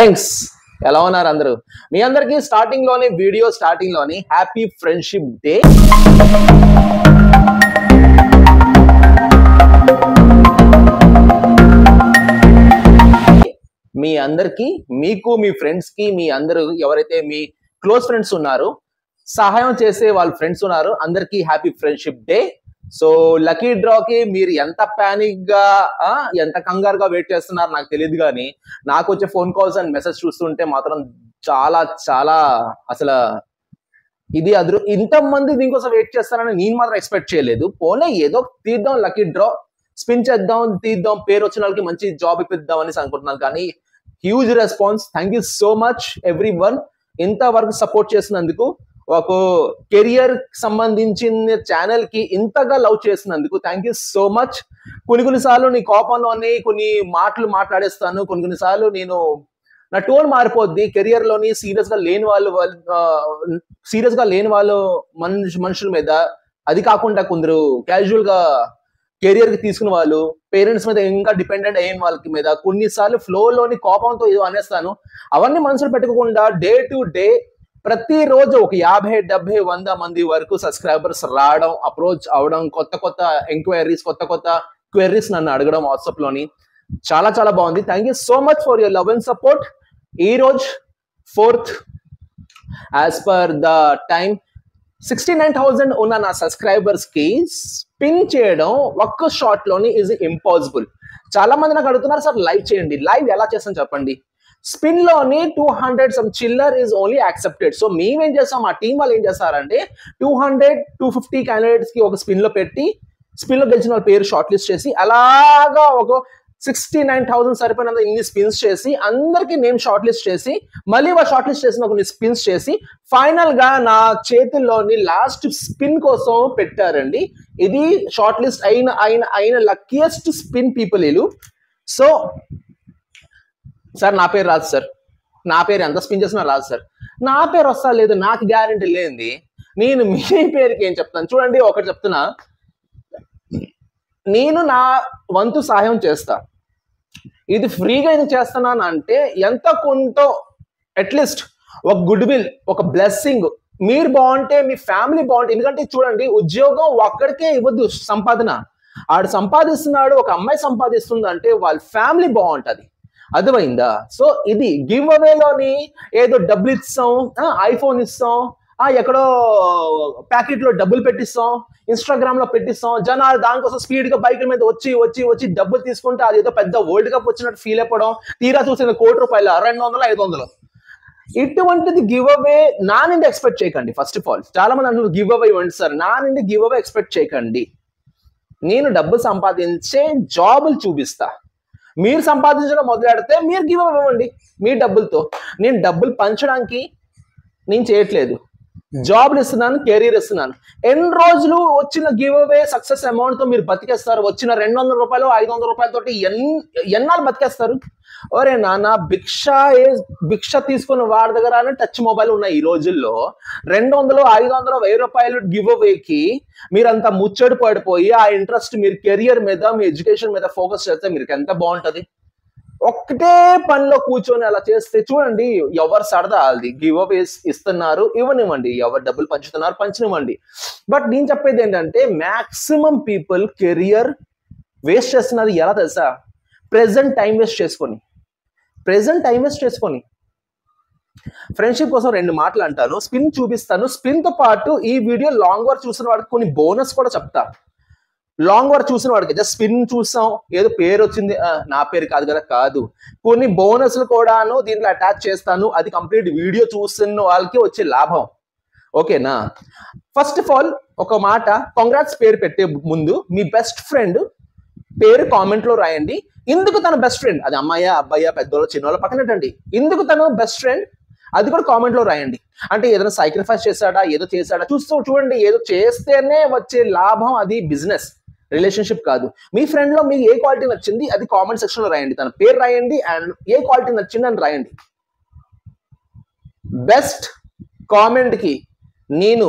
Thanks. ఎలా ఉన్నారు అందరూ? మీ అందరికి వీడియో స్టార్టింగ్ లోని హ్యాపీ ఫ్రెండ్షిప్ డే. మీ అందరికి, మీకు, మీ ఫ్రెండ్స్ కి, మీ అందరూ ఎవరైతే మీ క్లోజ్ ఫ్రెండ్స్ ఉన్నారో, సహాయం చేసే వాళ్ళ ఫ్రెండ్స్ ఉన్నారు, అందరికి happy friendship day. So lucky డ్రాకి మీరు ఎంత ప్యానిక్ గా ఎంత కంగారుగా వెయిట్ చేస్తున్నారు నాకు తెలియదు, కానీ నాకు వచ్చే ఫోన్ కాల్స్ అండ్ మెసేజ్ చూస్తుంటే మాత్రం చాలా చాలా అసలు ఇది ఇంతమంది దీనికోసం వెయిట్ చేస్తారని నేను మాత్రం ఎక్స్పెక్ట్ చేయలేదు. పోనీ ఏదో తీద్దాం, లక్కీ డ్రా స్పిన్ చేద్దాం, తీద్దాం, పేరు వచ్చిన వాళ్ళకి మంచి జాబ్ ఇప్పిద్దాం అనేసి అనుకుంటున్నాను. కానీ huge response. Thank you so much every one, ఇంతవరకు సపోర్ట్ చేసినందుకు, ఒక కెరియర్ సంబంధించిన ఛానల్ కి ఇంతగా లవ్ చేసినందుకు థ్యాంక్ యూ సో మచ్. కొన్నిసార్లు నీ కోపంలోనే కొన్ని మాటలు మాట్లాడేస్తాను, కొన్నిసార్లు నేను నా టోన్ మారిపోద్ది. కెరియర్ లోని సీరియస్ గా లేని వాళ్ళు మనుషుల మీద, అది కాకుండా కొందరు క్యాజువల్ గా కెరియర్ కి తీసుకున్న వాళ్ళు, పేరెంట్స్ మీద ఇంకా డిపెండెంట్ అయిన వాళ్ళకి మీద కొన్నిసార్లు ఫ్లో లోని కోపంతో ఏదో అనేస్తాను. అవన్నీ మనసులో పెట్టుకోకుండా డే టు డే ప్రతిరోజు ఒక 50, 70, 100 మంది వరకు సబ్స్క్రైబర్స్ రావడం, అప్రోచ్ అవడం, కొత్త ఎంక్వైరీస్, కొత్త క్వైరీస్ నన్ను అడగడం వాట్సాప్ లోని చాలా చాలా బాగుంది. Thank you so much for your love and support. ఈ రోజు 4th as per the time 69,000 ఉన్న నా సబ్స్క్రైబర్స్ కి స్పిన్ చేయడం ఒక్క షాట్ లోని ఈజ్ ఇంపాసిబుల్. చాలా మంది నాకు అడుగుతున్నారు, సార్ లైవ్ చేయండి. లైవ్ ఎలా చేస్తాను చెప్పండి. స్పిన్ లోని 200 some chiller is only accepted. So మేమేం చేస్తాం, మా టీం వాళ్ళు ఏం చేస్తారంటే 200, 250 క్యాండిడేట్స్ కి ఒక స్పిన్ లో పెట్టి, స్పిన్ లో గెలిచిన వాళ్ళ పేరు షార్ట్ లిస్ట్ చేసి, అలాగా ఒక 69,000 సరిపోయినంత ఇన్ని స్పిన్స్ చేసి, అందరికి నేమ్ షార్ట్ లిస్ట్ చేసి, మళ్ళీ వాళ్ళు షార్ట్ లిస్ట్ చేసిన కొన్ని స్పిన్స్ చేసి, ఫైనల్ గా నా చేతుల్లోని లాస్ట్ స్పిన్ కోసం పెట్టారండి. ఇది షార్ట్ లిస్ట్ అయిన లక్కీయెస్ట్ స్పిన్ పీపుల్ వీళ్ళు. సో సార్ నా పేరు రాదు సార్, నా పేరు ఎంత స్పిన్ చేసినా రాదు సార్, నా పేరు వస్తా లేదు, నాకు గ్యారెంటీ లేనిది నేను మీ పేరుకి ఏం చెప్తాను చూడండి. ఒకటి చెప్తున్నా, నేను నా వంతు సహాయం చేస్తా. ఇది ఫ్రీగా ఎందుకు చేస్తున్నాను అంటే, ఎంత కొంత అట్లీస్ట్ ఒక గుడ్ విల్, ఒక బ్లెస్సింగ్. మీరు బాగుంటే మీ ఫ్యామిలీ బాగుంటే. ఎందుకంటే చూడండి, ఉద్యోగం ఒక్కడికే ఇవ్వద్దు సంపాదన. ఆడు సంపాదిస్తున్నాడు, ఒక అమ్మాయి సంపాదిస్తుంది అంటే వాళ్ళ ఫ్యామిలీ బాగుంటది. అర్థమైందా? సో ఇది గివ్ అవేలోని ఏదో డబ్బులు ఇస్తాం, ఐఫోన్ ఇస్తాం, ఎక్కడో ప్యాకెట్ లో డబ్బులు పెట్టిస్తాం, ఇన్స్టాగ్రామ్ లో పెట్టిస్తాం, జనాలు దానికోసం స్పీడ్ గా బైకుల మీద వచ్చి డబ్బులు తీసుకుంటే అది ఏదో పెద్ద వరల్డ్ కప్ వచ్చినట్టు ఫీల్ అయిపోవడం, తీరా చూసిన ₹1,00,00,000, 200, 500. ఇటువంటిది గివ్ అవే నా నుండి ఎక్స్పెక్ట్ చేయకండి. ఫస్ట్ ఆఫ్ ఆల్ చాలా మంది అంటారు గివ్ అవే ఇవ్వండి సార్, నా నుండి గివ్ అవే ఎక్స్పెక్ట్ చేయకండి. నేను డబ్బు సంపాదించే జాబులు చూపిస్తా. మీరు సంపాదించడం మొదలెడితే మీరు గివ్ అవే ఇవ్వండి మీ డబ్బులతో. నేను డబ్బులు పంచడానికి నేను చేయట్లేదు, జాబ్లు ఇస్తున్నాను, కెరీర్ ఇస్తున్నాను. ఎన్ని రోజులు వచ్చిన గివ్ అవే సక్సెస్ అమౌంట్ తో మీరు బతికేస్తారు? వచ్చిన ₹200, ₹500 తోటి ఎన్నాళ్ళు బతికేస్తారు? ఒరే నాన్న, భిక్ష తీసుకున్న వాడి దగ్గర టచ్ మొబైల్ ఉన్నాయి ఈ రోజుల్లో. 200, 500, ₹1000 గివ్ అవేకి మీరంతా ముచ్చడి పడిపోయి, ఆ ఇంట్రెస్ట్ మీరు కెరియర్ మీద, మీ ఎడ్యుకేషన్ మీద ఫోకస్ చేస్తే మీరు ఎంత బాగుంటది. ఒక్కటే పనిలో కూర్చొని అలా చేస్తే చూడండి, ఎవరు సరదా అది. గివ్ అవేస్ ఇస్తున్నారు, ఇవ్వనివ్వండి. ఎవరు డబ్బులు పంచుతున్నారు, పంచనివ్వండి. బట్ నేను చెప్పేది ఏంటంటే, మాక్సిమం పీపుల్ కెరియర్ వేస్ట్ చేస్తున్నది ఎలా తెలుసా? ప్రెసెంట్ టైం వేస్ట్ చేసుకొని ఫ్రెండ్షిప్ కోసం 2 మాటలు అంటాను, స్పిన్ చూపిస్తాను. స్పిన్ తో పాటు ఈ వీడియో లాంగ్ వర్క్ చూసిన వాడికి కొన్ని బోనస్ కూడా చెప్తా. లాంగ్ వర్క్ చూసిన వాడికి జస్ట్ స్పిన్ చూసాం, ఏదో పేరు వచ్చింది, నా పేరు కాదు కదా, కాదు, కొన్ని బోనస్లు కూడాను దీంట్లో అటాచ్ చేస్తాను. అది కంప్లీట్ వీడియో చూస్తున్న వాళ్ళకి వచ్చే లాభం. ఓకేనా? ఫస్ట్ ఆఫ్ ఆల్ ఒక మాట, కాంగ్రాట్స్ పేరు పెట్టే ముందు మీ బెస్ట్ ఫ్రెండ్ పేరు కామెంట్ లో రాయండి. ఎందుకు తన బెస్ట్ ఫ్రెండ్, అది అమ్మాయా, అబ్బాయా, పెద్దోళ్ళ, చిన్నోళ్ళ పక్కనట్టండి. ఎందుకు తను బెస్ట్ ఫ్రెండ్ అది కూడా కామెంట్ లో రాయండి. అంటే ఏదైనా సాక్రిఫైస్ చేశాడా, ఏదో చేశాడా చూడండి. ఏదో చేస్తేనే వచ్చే లాభం అది బిజినెస్, రిలేషన్షిప్ కాదు. మీ ఫ్రెండ్ లో మీకు ఏ క్వాలిటీ నచ్చింది అది కామెంట్ సెక్షన్ లో రాయండి. తన పేరు రాయండి అండ్ ఏ క్వాలిటీ నచ్చింది అని రాయండి. బెస్ట్ కామెంట్ కి నేను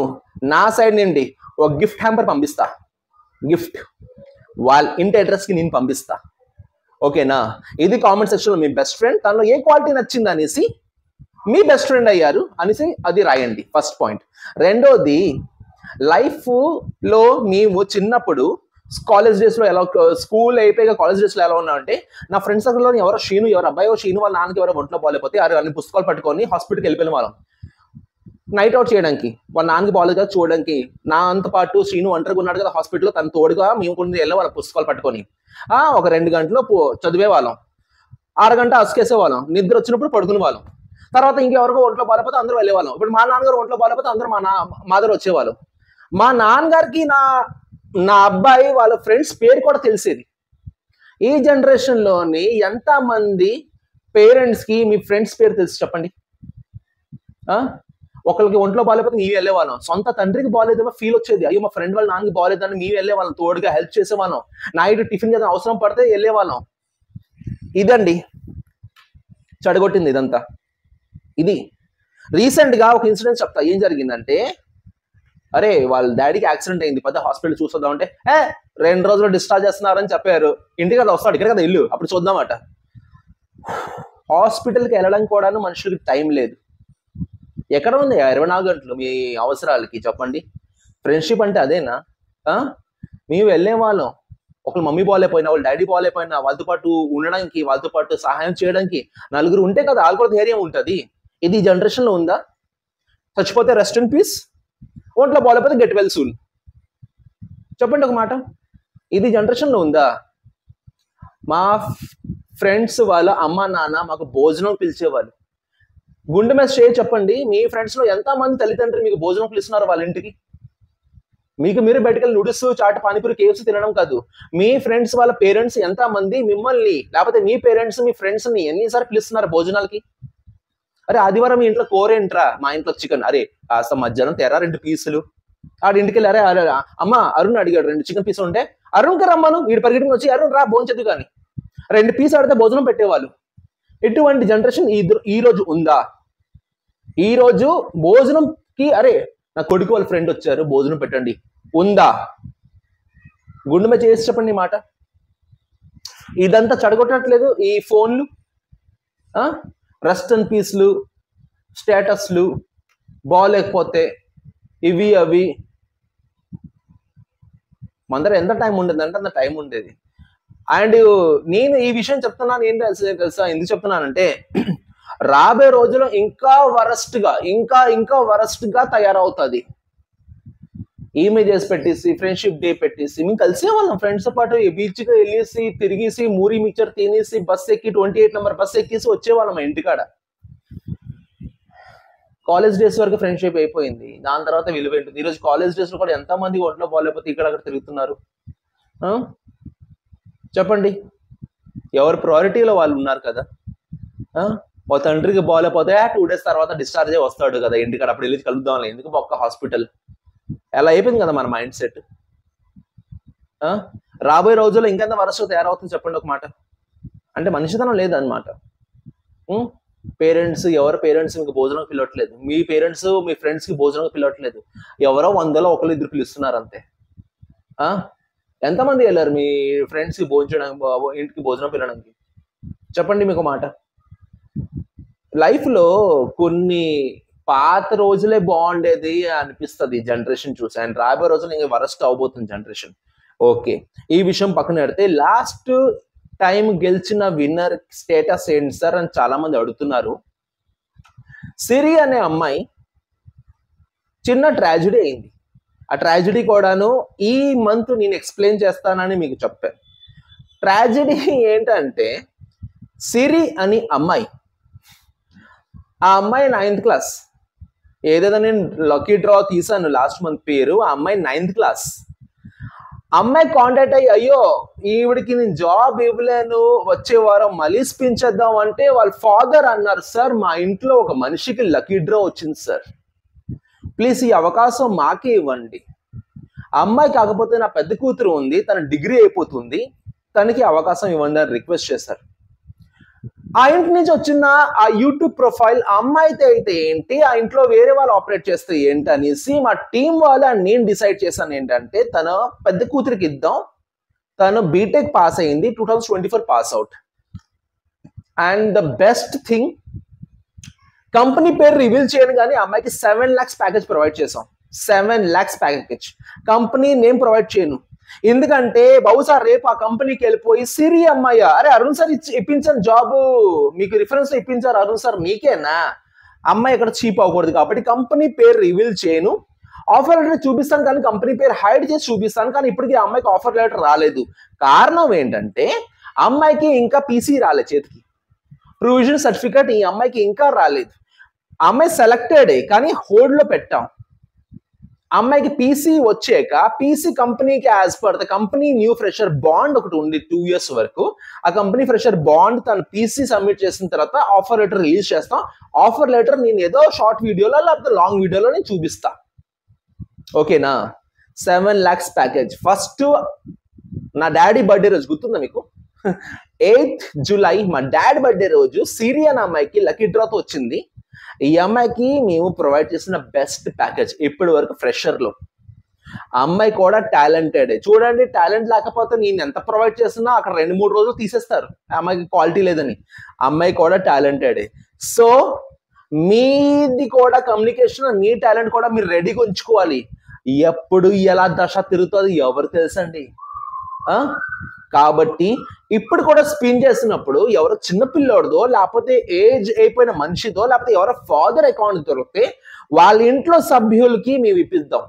నా సైడ్ నుండి ఒక గిఫ్ట్ హ్యాంపర్ పంపిస్తా. గిఫ్ట్ వాళ్ళ ఇంటి అడ్రస్ కి నేను పంపిస్తా. ఓకేనా? ఇది కామెంట్ సెక్షన్ లో మీ బెస్ట్ ఫ్రెండ్, తనలో ఏ క్వాలిటీ నచ్చింది అనేసి మీ బెస్ట్ ఫ్రెండ్ అయ్యారు అనేసి అది రాయండి, ఫస్ట్ పాయింట్. రెండోది, లైఫ్ లో మేము చిన్నప్పుడు కాలేజ్ డేస్ లో ఎలా, స్కూల్ అయిపోయాక కాలేజ్ డేస్ లో ఎలా ఉన్నామంటే, నా ఫ్రెండ్ సర్కిల్ లో ఎవరో శ్రీను, ఎవరు అబ్బాయో శ్రీను వాళ్ళ నాన్నకి ఎవరో ఒంట్లో బాగాలేకపోతే అన్ని పుస్తకాలు పట్టుకొని హాస్పిటల్కి వెళ్ళిపోయిన వాళ్ళం నైట్ అవుట్ చేయడానికి, వాళ్ళ నాన్నకి బాగాలేదు కదా చూడడానికి. నాతో పాటు శ్రీను ఒంటరిగా ఉన్నాడు కదా హాస్పిటల్లో, తన తోడుగా మేము కొన్ని వెళ్ళే వాళ్ళ పుస్తకాలు పట్టుకొని ఒక 2 గంటలు చదివే వాళ్ళం, అరగంట అసుకేసే వాళ్ళం, నిద్ర వచ్చినప్పుడు పడుకునే వాళ్ళం. తర్వాత ఇంకెవరికో ఒంట్లో బాగాలేకపోతే అందరూ వెళ్ళేవాళ్ళం. ఇప్పుడు మా నాన్నగారు ఒంట్లో బాగాలేకపోతే అందరూ మా దగ్గర వచ్చేవాళ్ళు. మా నాన్నగారికి నా అబ్బాయి వాళ్ళ ఫ్రెండ్స్ పేరు కూడా తెలిసేది. ఈ జనరేషన్ లోని ఎంత మంది పేరెంట్స్ కి మీ ఫ్రెండ్స్ పేరు తెలుసు చెప్పండి? ఒకరికి ఒంట్లో బాగాలేకపోతే మేము వెళ్ళేవాళ్ళం. సొంత తండ్రికి బాగాలేదేమో ఫీల్ వచ్చేది, అయ్యో మా ఫ్రెండ్ వాళ్ళ నాన్నకి బాగాలేదని మేము వెళ్ళేవాళ్ళం, తోడుగా హెల్ప్ చేసేవాళ్ళం. నైట్ టిఫిన్ ఏదైనా అవసరం పడితే వెళ్ళేవాళ్ళం. ఇదండి చెడగొట్టింది ఇదంతా. ఇది రీసెంట్ గా ఒక ఇన్సిడెంట్ చెప్తా. ఏం జరిగిందంటే, అరే వాళ్ళ డాడీకి యాక్సిడెంట్ అయింది, పెద్ద హాస్పిటల్ చూసొద్దాం అంటే 2 రోజులు డిశ్చార్జ్ చేస్తున్నారని చెప్పారు. ఇంటికి కదా వస్తాడు, ఇక్కడ కదా ఇల్లు, అప్పుడు చూద్దామట. హాస్పిటల్కి వెళ్ళడానికి కూడా మనుషులకి టైం లేదు. ఎక్కడ ఉంది 24 గంటలు మీ అవసరాలకి చెప్పండి? ఫ్రెండ్షిప్ అంటే అదేనా? మేము వెళ్ళే వాళ్ళం, ఒకళ్ళు మమ్మీ బాగాలేకపోయినా, వాళ్ళు డాడీ బాగాలేకపోయినా వాళ్ళతో పాటు ఉండడానికి, వాళ్ళతో పాటు సహాయం చేయడానికి నలుగురు ఉంటే కదా వాళ్ళకి ధైర్యం ఉంటుంది. ఇది జనరేషన్ లో ఉందా? చచ్చిపోతే రెస్ట్ ఇన్ పీస్, ఒంట్లో బాగాలేకపోతే గెట్ వెల్ సూన్. చెప్పండి ఒక మాట, ఇది జనరేషన్ లో ఉందా? మా ఫ్రెండ్స్ వాళ్ళ అమ్మ నాన్న మాకు భోజనం పిలిచేవాళ్ళు. గుండె మీద చేయి చెప్పండి, మీ ఫ్రెండ్స్ లో ఎంత మంది తల్లిదండ్రులు మీకు భోజనం పిలుస్తున్నారు వాళ్ళ ఇంటికి? మీకు మీరు బయటకెళ్ళి నూడిల్స్, చాట్, పానీపూరి, కేఎఫ్సీ తినడం కాదు, మీ ఫ్రెండ్స్ వాళ్ళ పేరెంట్స్ ఎంత మంది మిమ్మల్ని, లేకపోతే మీ పేరెంట్స్ మీ ఫ్రెండ్స్ ని ఎన్నిసార్లు పిలుస్తున్నారు భోజనాలకి? అరే ఆదివారం మీ ఇంట్లో కూరేంట్రా, మా ఇంట్లో చికెన్. అరే కాస్త మధ్యాహ్నం తెరా 2 పీసులు. ఇంటికి వెళ్ళి అరే అమ్మ అరుణ్ అడిగాడు 2 చికెన్ పీసులు ఉంటే, అరుణ్కి రమ్మను, వీడి పరిగెట్టుకుని వచ్చి అరుణ్ రా భోంచదు కానీ 2 పీసులు ఆడితే భోజనం పెట్టేవాళ్ళు. ఎటువంటి జనరేషన్ ఈ రోజు ఉందా? ఈ రోజు భోజనంకి అరే నా కొడుకు వాళ్ళ ఫ్రెండ్ వచ్చారు భోజనం పెట్టండి ఉందా? గుండె మీద చేసి చెప్పండి మాట. ఇదంతా చెడగొట్టట్లేదు ఈ ఫోన్లు, రెస్ట్ అండ్ పీస్లు, స్టేటస్లు, బాగాలేకపోతే ఇవి అవి. మందర ఎంత టైం ఉండేది అంటే అంత టైం ఉండేది. అండ్ నేను ఈ విషయం చెప్తున్నాను ఏంటి తెలుసా? ఎందుకు చెప్తున్నానంటే, రాబోయే రోజుల్లో ఇంకా వరస్ట్ గా తయారవుతుంది. ఇమేజెస్ పెట్టేసి, ఫ్రెండ్షిప్ డే పెట్టేసి, మేము కలిసే వాళ్ళం ఫ్రెండ్స్ తో పాటు బీచ్కి వెళ్ళేసి తిరిగేసి మూరీ మిక్చర్ తినేసి బస్ ఎక్కి 28 నెంబర్ బస్ ఎక్కేసి వచ్చేవాళ్ళం ఇంటికాడ. కాలేజ్ డేస్ వరకు ఫ్రెండ్షిప్ అయిపోయింది, దాని తర్వాత విలువ ఉంటుంది. ఈరోజు కాలేజ్ డేస్ లో కూడా ఎంత మంది ఒంట్లో బాగాలేకపోతే ఇక్కడ అక్కడ తిరుగుతున్నారు చెప్పండి? ఎవరి ప్రయారిటీలో వాళ్ళు ఉన్నారు కదా. మా తండ్రికి బాగాలేకపోతే 2 డేస్ తర్వాత డిశ్చార్జ్ అయ్యి వస్తాడు కదా ఇంటికాడ, అప్పుడు వెళ్ళి కలుద్దాం, ఎందుకు ఒక్క హాస్పిటల్. ఎలా అయిపోయింది కదా మన మైండ్ సెట్. రాబోయే రోజుల్లో ఇంకెంత వరస్ట్ తయారవుతుంది చెప్పండి ఒక మాట. అంటే మనిషితనం లేదన్నమాట. పేరెంట్స్, ఎవరు పేరెంట్స్ మీకు భోజనం పిలవట్లేదు, మీ పేరెంట్స్ మీ ఫ్రెండ్స్ కి భోజనం పిలవట్లేదు, ఎవరో 100లో 1-2 పిలుస్తున్నారు అంతే. ఎంతమంది వెళ్ళారు మీ ఫ్రెండ్స్ కి భోజనం, ఇంటికి భోజనం పిలవడానికి? చెప్పండి మీకు మాట. లైఫ్ లో కొన్ని పాత రోజులే బాగుండేది అనిపిస్తుంది జనరేషన్ చూసి, అండ్ రాబోయే రోజులు ఇంకా వరస్ట్ అవబోతుంది జనరేషన్. ఓకే, ఈ విషయం పక్కన పెడితే, లాస్ట్ టైం గెలిచిన విన్నర్ స్టేటస్ ఏంటి సార్ అని చాలా మంది అడుగుతున్నారు. సిరి అనే అమ్మాయి చిన్న ట్రాజడీ అయింది. ఆ ట్రాజడీ కూడాను ఈ మంత్ నేను ఎక్స్ప్లెయిన్ చేస్తానని మీకు చెప్పాను. ట్రాజడీ ఏంటంటే, సిరి అని అమ్మాయి, ఆ అమ్మాయి 9th క్లాస్. ఏదైనా నేను లక్కీ డ్రా తీసాను లాస్ట్ మంత్ పేరు, ఆ అమ్మాయి 9th క్లాస్. అమ్మాయి కాంటాక్ట్ అయ్యి, అయ్యో ఈవిడికి నేను జాబ్ ఇవ్వలేను, వచ్చే వారం మళ్ళీ స్పించేద్దాం అంటే వాళ్ళ ఫాదర్ అన్నారు, సార్ మా ఇంట్లో ఒక మనిషికి లక్కీ డ్రా వచ్చింది సార్, ప్లీజ్ ఈ అవకాశం మాకే ఇవ్వండి. అమ్మాయి కాకపోతే నా పెద్ద కూతురు ఉంది, తన డిగ్రీ అయిపోతుంది, తనకి అవకాశం ఇవ్వండి అని రిక్వెస్ట్ చేశారు. ఆ ఇంటి నుంచి వచ్చిన ఆ యూట్యూబ్ ప్రొఫైల్ ఆ అమ్మాయితో అయితే ఏంటి, ఆ ఇంట్లో వేరే వాళ్ళు ఆపరేట్ చేస్తే ఏంటి అనేసి మా టీం వాళ్ళు నేను డిసైడ్ చేశాను ఏంటంటే, తన పెద్ద కూతురికి ఇద్దాం, తను బీటెక్ పాస్ అయింది, 2024 pass out. And the best thing, company పేరు రివీల్ చేయను కానీ అమ్మాయికి 7 lakhs ప్యాకేజ్ ప్రొవైడ్ చేసాం. 7 lakhs package. Company name provide చేయను, ఎందుకంటే బహుశా రేపు ఆ కంపెనీకి వెళ్ళిపోయి సిరి అమ్మాయి, అరే అరుణ్ సార్ ఇప్పించాను జాబ్, మీకు రిఫరెన్స్ లో ఇప్పించారు అరుణ్ సార్, మీకేనా? అమ్మాయి ఇక్కడ చీప్ అవ్వకూడదు కాబట్టి కంపెనీ పేరు రివీల్ చేయను. ఆఫర్ లెటర్ చూపిస్తాను కానీ కంపెనీ పేరు హైడ్ చేసి చూపిస్తాను, కానీ ఇప్పటికీ అమ్మాయికి ఆఫర్ లెటర్ రాలేదు. కారణం ఏంటంటే అమ్మాయికి ఇంకా పీసీ రాలేదు చేతికి, ప్రొవిజన్ సర్టిఫికేట్ ఈ అమ్మాయికి ఇంకా రాలేదు. అమ్మాయి సెలెక్టెడ్ కానీ హోల్డ్ లో పెట్టాం. అమ్మాయికి పీసీ వచ్చాక పీసీ కంపెనీకి as per the company new fresher bond ఒకటి ఉంది 2 years వరకు. ఆ కంపెనీ ఫ్రెషర్ బాండ్ తను పీసీ సబ్మిట్ చేసిన తర్వాత ఆఫర్ లెటర్ రిలీజ్ చేస్తాం. ఆఫర్ లెటర్ నేను ఏదో షార్ట్ వీడియోలో లేకపోతే లాంగ్ వీడియోలో నేను చూపిస్తా. ఓకేనా? 7 lakhs ప్యాకేజ్. ఫస్ట్ నా డాడీ బర్త్డే రోజు గుర్తుందా మీకు? 8th July మా డాడీ బర్త్డే రోజు సిరియన్ అమ్మాయికి లక్కీ డ్రాతో వచ్చింది. ఈ అమ్మాయికి మేము ప్రొవైడ్ చేసిన బెస్ట్ ప్యాకేజ్ ఇప్పటి వరకు ఫ్రెషర్ లో. అమ్మాయి కూడా టాలెంటెడ్. చూడండి, టాలెంట్ లేకపోతే నేను ఎంత ప్రొవైడ్ చేస్తున్నా అక్కడ 2-3 రోజులు తీసేస్తారు, అమ్మాయికి క్వాలిటీ లేదని. అమ్మాయి కూడా టాలెంటెడ్. సో మీది కూడా కమ్యూనికేషన్, మీ టాలెంట్ కూడా మీరు రెడీగా ఉంచుకోవాలి. ఎప్పుడు ఎలా దశ తిరుగుతుంది ఎవరు తెలుసండి. కాబట్టి ఇప్పుడు కూడా స్పిన్ చేసినప్పుడు ఎవరో చిన్నపిల్లోడిదో లేకపోతే ఏజ్ అయిపోయిన మనిషిదో లేకపోతే ఎవరో ఫాదర్ అకౌంట్ దొరికితే వాళ్ళ ఇంట్లో సభ్యులకి మేము ఇప్పిద్దాం.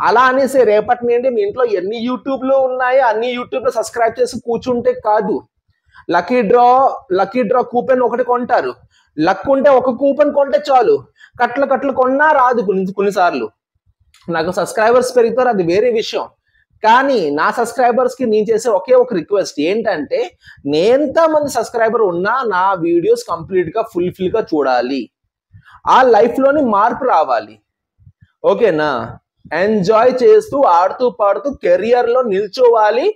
అలా అనేసి రేపటి నుండి మీ ఇంట్లో ఎన్ని యూట్యూబ్లు ఉన్నాయో అన్ని యూట్యూబ్లో సబ్స్క్రైబ్ చేసి కూర్చుంటే కాదు. లక్కీ డ్రా కూపన్ ఒకటి కొంటారు, లక్ ఉంటే ఒక కూపన్ కొంటే చాలు, కట్లు కొన్నా రాదు కొన్నిసార్లు. నాకు సబ్స్క్రైబర్స్ పెరుగుతారు, అది వేరే విషయం. కానీ నా సబ్స్క్రైబర్స్ కి నేను చేసే ఒకే ఒక రిక్వెస్ట్ ఏంటంటే, ఎంతమంది సబ్స్క్రైబర్ ఉన్నా నా వీడియోస్ కంప్లీట్ గా ఫుల్ఫిల్ గా చూడాలి, ఆ లైఫ్ లోని మార్పు రావాలి. ఓకేనా? ఎంజాయ్ చేస్తూ ఆడుతూ పాడుతూ కెరియర్ లో నిల్చోవాలి.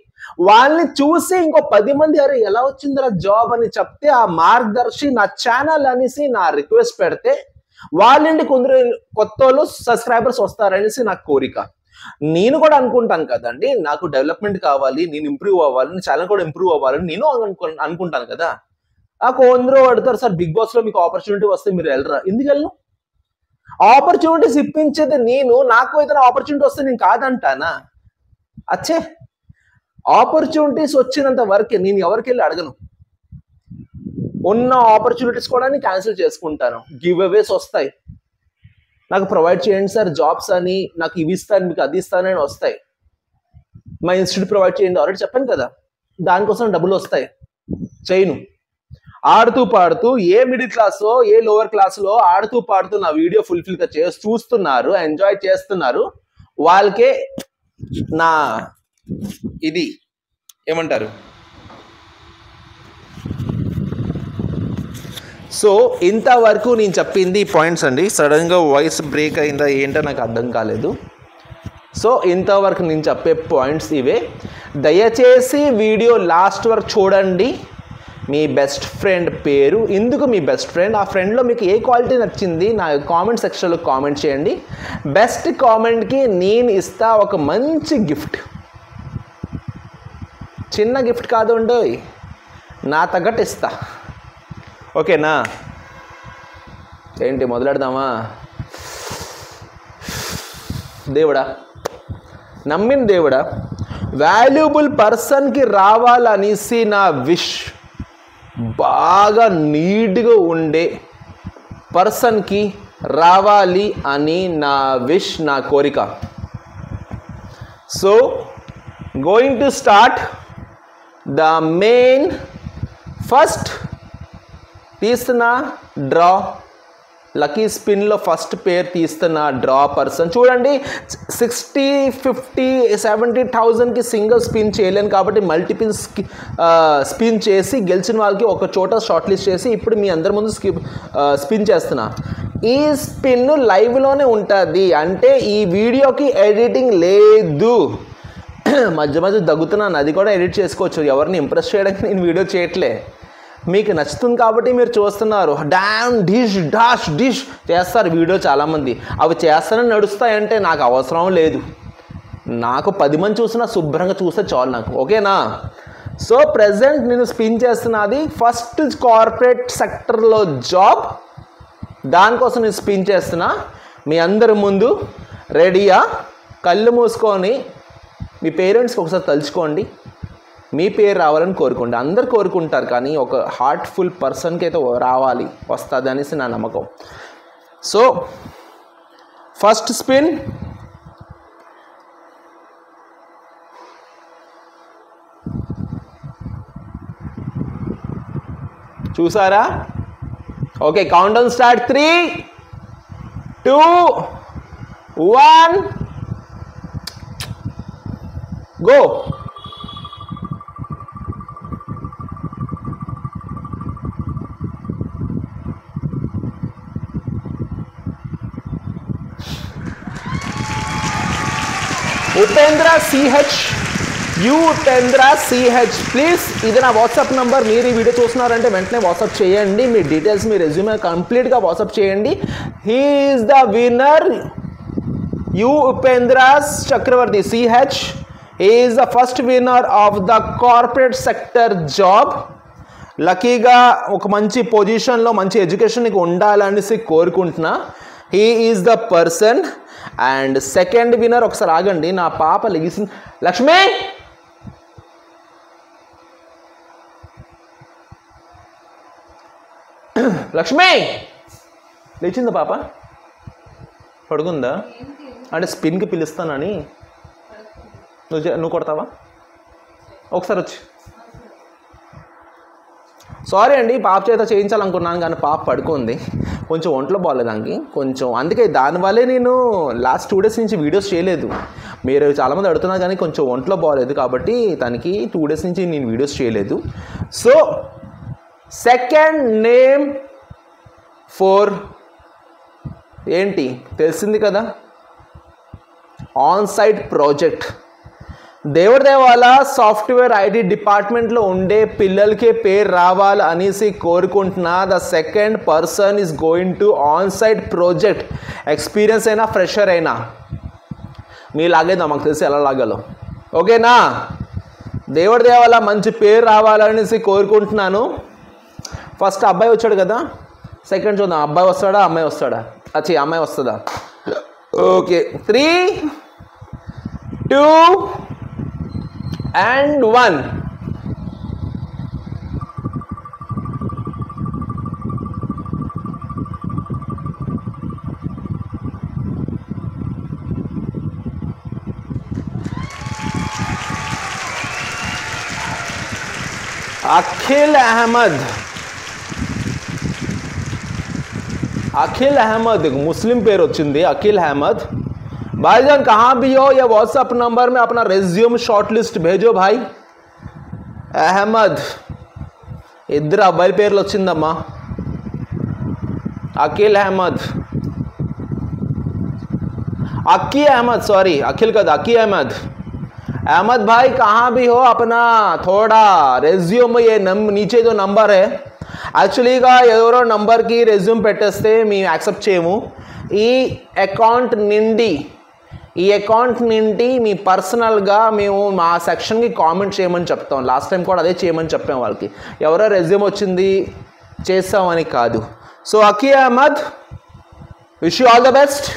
వాళ్ళని చూసి ఇంకో 10 మంది అరే ఎలా వచ్చిందిరా జాబ్ అని చెప్తే ఆ మార్గదర్శి నా ఛానల్ అనేసి నా రిక్వెస్ట్ పెడితే వాళ్ళండి కొందరు కొత్త వాళ్ళు సబ్స్క్రైబర్స్ వస్తారనేసి నాకు కోరిక. నేను కూడా అనుకుంటాను కదండి, నాకు డెవలప్మెంట్ కావాలి, నేను ఇంప్రూవ్ అవ్వాలి, నేను ఛానల్ కూడా ఇంప్రూవ్ అవ్వాలని నేను అనుకుంటాను కదా. ఆ కొందరు అడుగుతారు సార్ బిగ్ బాస్ లో మీకు ఆపర్చునిటీ వస్తే మీరు వెళ్ళరా? ఎందుకు వెళ్ళను? ఆపర్చునిటీస్ ఇప్పించేది నేను, నాకు ఏదైనా ఆపర్చునిటీ వస్తే నేను కాదంటానా? అచ్చే, ఆపర్చునిటీస్ వచ్చినంత వరకే నేను ఎవరికి వెళ్ళి అడగను. ఉన్న ఆపర్చునిటీస్ కూడా నేను క్యాన్సిల్ చేసుకుంటాను. గివ్ అవేస్ వస్తాయి, నాకు ప్రొవైడ్ చేయండి సార్ జాబ్స్ అని, నాకు ఇవి ఇస్తాను మీకు అది ఇస్తానని వస్తాయి. మా ఇన్స్టిట్యూట్ ప్రొవైడ్ చేయండి ఆల్రెడీ చెప్పాను కదా, దానికోసం డబ్బులు వస్తాయి. చేయను. ఆడుతూ పాడుతూ ఏ మిడిల్ క్లాసో ఏ లోవర్ క్లాస్లో ఆడుతూ పాడుతూ నా వీడియో ఫుల్ఫిల్గా చూస్తున్నారు, ఎంజాయ్ చేస్తున్నారు, వాళ్ళకే నా ఇది ఏమంటారు. సో ఇంతవరకు నేను చెప్పింది పాయింట్స్ అండి. సడన్గా వాయిస్ బ్రేక్ అయిందా ఏంటో నాకు అర్థం కాలేదు. సో ఇంతవరకు నేను చెప్పే పాయింట్స్ ఇవే. దయచేసి వీడియో లాస్ట్ వరకు చూడండి. మీ బెస్ట్ ఫ్రెండ్ పేరు, ఎందుకు మీ బెస్ట్ ఫ్రెండ్, ఆ ఫ్రెండ్లో మీకు ఏ క్వాలిటీ నచ్చింది నా కామెంట్ సెక్షన్లో కామెంట్ చేయండి. బెస్ట్ కామెంట్కి నేను ఇస్తా ఒక మంచి గిఫ్ట్. చిన్న గిఫ్ట్ కాదు అండి, నా తగ్గట్టు ఇస్తా. ఓకేనా? ఏంటి మొదలెడదామా? దేవుడా, నమ్మిన దేవుడా, వాల్యుబుల్ పర్సన్కి రావాలనేసి నా విష్, బాగా నీట్గా ఉండే పర్సన్కి రావాలి అని నా విష్, నా కోరిక. So going to start the main. First తీస్తున్న డ్రా, లక్కీ స్పిన్లో ఫస్ట్ పేరు తీస్తున్న డ్రా పర్సన్. చూడండి, 60, 50, 70,000కి సింగిల్ స్పిన్ చేయలేను కాబట్టి మల్టిపుల్ స్పిన్ చేసి గెలిచిన వాళ్ళకి ఒక చోట షార్ట్ లిస్ట్ చేసి ఇప్పుడు మీ అందరి ముందు స్పిన్ చేస్తున్నా. ఈ స్పిన్ లైవ్లోనే ఉంటుంది, అంటే ఈ వీడియోకి ఎడిటింగ్ లేదు. మధ్య మధ్య దగ్గుతున్నాను, అది కూడా ఎడిట్ చేసుకోవచ్చు. ఎవరిని ఇంప్రెస్ చేయడానికి నేను వీడియో చేయట్లే, మీకు నచ్చుతుంది కాబట్టి మీరు చూస్తున్నారు. డామ్ డిష్ డాష్ డిష్ చేస్తారు వీడియో చాలామంది, అవి చేస్తానని నడుస్తాయంటే నాకు అవసరం లేదు. నాకు 10 మంది చూసినా శుభ్రంగా చూస్తే చాలు నాకు, ఓకేనా? సో ప్రెజెంట్ నేను స్పిన్ చేస్తున్నది ఫస్ట్ కార్పొరేట్ సెక్టర్లో జాబ్, దానికోసం నేను స్పిన్ చేస్తున్నా. మీ అందరి ముందు రెడీయా? కళ్ళు మూసుకొని మీ పేరెంట్స్కి ఒకసారి తలుచుకోండి, మీ పేరు రావాలని కోరుకోండి. అందరు కోరుకుంటారు, కానీ ఒక హార్ట్ఫుల్ పర్సన్కి అయితే రావాలి, వస్తుంది అనేసి నా నమ్మకం. So first spin. చూసారా? Okay, count down start. 3, 2, 1 go. Upendra C H, Upendra C H please, ఇది నా వాట్సాప్ నంబర్. మీరు ఈ వీడియో చూస్తున్నారంటే వెంటనే వాట్సాప్ చేయండి, మీ డీటెయిల్స్, మీ రెజ్యూమే కంప్లీట్గా వాట్సాప్ చేయండి. He is the winner. Upendra Chakravarthy CH is the first winner of the corporate sector job. లక్కీగా ఒక మంచి పొజిషన్లో మంచి ఎడ్యుకేషన్ నీకు ఉండాలనేసి కోరుకుంటున్నా. He is the person. And second winner, ఒకసారి ఆగండి, నా పాప లెగిసింది. లక్ష్మి, లక్ష్మి లేచిందా పాప? పడుకుందా? అంటే స్పిన్కి పిలుస్తానని. నువ్వు కొడతావా? ఒకసారి వచ్చి. సారీ అండి, పాప చేత చేయించాలనుకున్నాను కానీ పాప పడుకుంది, కొంచెం ఒంట్లో బాగాలేదు దానికి కొంచెం, అందుకే దానివల్లే నేను లాస్ట్ 2 days నుంచి వీడియోస్ చేయలేదు. మీరు చాలామంది అడుగుతున్నారు కానీ కొంచెం ఒంట్లో బాగాలేదు కాబట్టి తనకి 2 days నుంచి నేను వీడియోస్ చేయలేదు. సో సెకండ్ నేమ్ ఫర్ ఏంటి తెలిసింది కదా, ఆన్ సైట్ ప్రాజెక్ట్. దేవుడిదేవాల సాఫ్ట్వేర్ ఐటీ డిపార్ట్మెంట్లో ఉండే పిల్లలకి పేరు రావాలి అనేసి కోరుకుంటున్నా. The second person is going to on site project. Experience అయినా ఫ్రెషర్ అయినా మీ లాగేదా, మాకు తెలిసి ఎలా లాగాలో, ఓకేనా? దేవుడిదేవాల మంచి పేరు రావాలనేసి కోరుకుంటున్నాను. ఫస్ట్ అబ్బాయి వచ్చాడు కదా, సెకండ్ చూద్దాం, అబ్బాయి వస్తాడా అమ్మాయి వస్తాడా? అమ్మాయి వస్తుందా? Okay, 3, 2 and 1. అఖిల్ అహ్మద్. అఖిల్ అహ్మద్ ముస్లిం పేరు వచ్చింది, అఖిల్ అహ్మద్. भाईजान कहाँ भी हो या व्हाट्सएप नंबर में अपना रेज्यूम शॉर्ट लिस्ट भेजो भाई. అహ్మద్, ఇద్దరు అబ్బాయిల పేర్లు వచ్చిందమ్మా. అఖిల్ అహ్మద్, अक्की अहमद, सॉरी अखिल का अक्की अहमद. अहमद भाई कहाँ भी हो अपना थोड़ा रेज्यूम, ये नीचे जो नंबर है యాక్చువల్లీగా ఎవరో నంబర్కి రెజ్యూమ్ పెట్టేస్తే మేము యాక్సెప్ట్ చేయము. ఈ అకౌంట్ నుండి మీ పర్సనల్గా మేము మా సెక్షన్కి కామెంట్ చేయమని చెప్తాం. లాస్ట్ టైం కూడా అదే చేయమని చెప్పాం వాళ్ళకి, ఎవరో రెజ్యూమ్ వచ్చింది చేస్తామని కాదు. So Aki Ahmed, wish you all the best.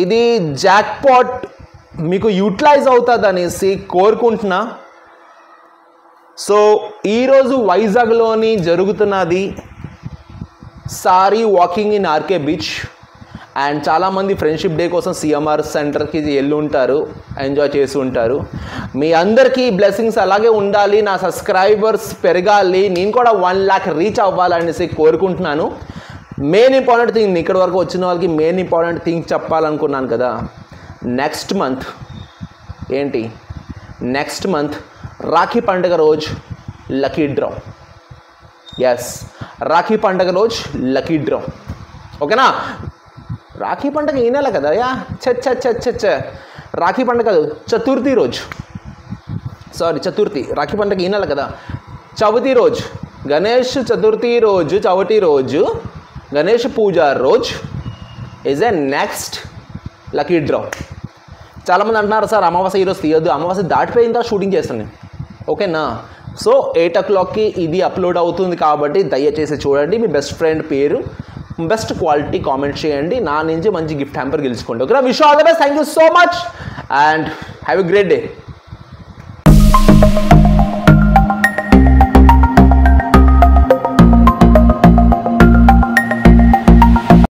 ఇది జాక్పాట్ మీకు యూటిలైజ్ అవుతుంది అనేసి కోరుకుంటున్నా. సో ఈరోజు వైజాగ్లోని జరుగుతున్నది sorry walking in RK beach. And చాలామంది ఫ్రెండ్షిప్ డే కోసం సిఎంఆర్ సెంటర్కి వెళ్ళి ఉంటారు, ఎంజాయ్ చేసి ఉంటారు. మీ అందరికీ బ్లెస్సింగ్స్ అలాగే ఉండాలి, నా సబ్స్క్రైబర్స్ పెరగాలి, నేను కూడా 1 lakh రీచ్ అవ్వాలనేసి కోరుకుంటున్నాను. మెయిన్ ఇంపార్టెంట్ థింగ్, ఇక్కడ వరకు వచ్చిన వాళ్ళకి మెయిన్ ఇంపార్టెంట్ థింగ్ చెప్పాలనుకున్నాను కదా. నెక్స్ట్ మంత్ ఏంటి, నెక్స్ట్ మంత్ రాఖీ పండుగ రోజు లక్కీ డ్రా. ఎస్, రాఖీ పండుగ రోజు లక్కీ డ్రా, ఓకేనా? రాఖీ పండుగ ఈ నెల కదా యా, చ రాఖీ పండుగ చతుర్థి రోజు, సారీ చతుర్థి, రాఖీ పండుగ ఈ నెల కదా, చవితి రోజు, గణేష్ చతుర్థి రోజు, చవితి రోజు, గణేష్ పూజ రోజు is a next lucky draw. చాలామంది అంటున్నారు సార్ అమావాస్య ఈరోజు తీయొద్దు, అమావాస్య దాటిపోయిన తర్వాత షూటింగ్ చేస్తాను నేను, ఓకేనా. సో 8 o'clockకి ఇది అప్లోడ్ అవుతుంది కాబట్టి దయచేసి చూడండి. మీ బెస్ట్ ఫ్రెండ్ పేరు, బెస్ట్ క్వాలిటీ కామెంట్ చేయండి, నా నుంచి మంచి గిఫ్ట్ హ్యాంపర్ గెలుచుకోండి, ఓకేనా. Wish all the best, thank you so much and have a great day.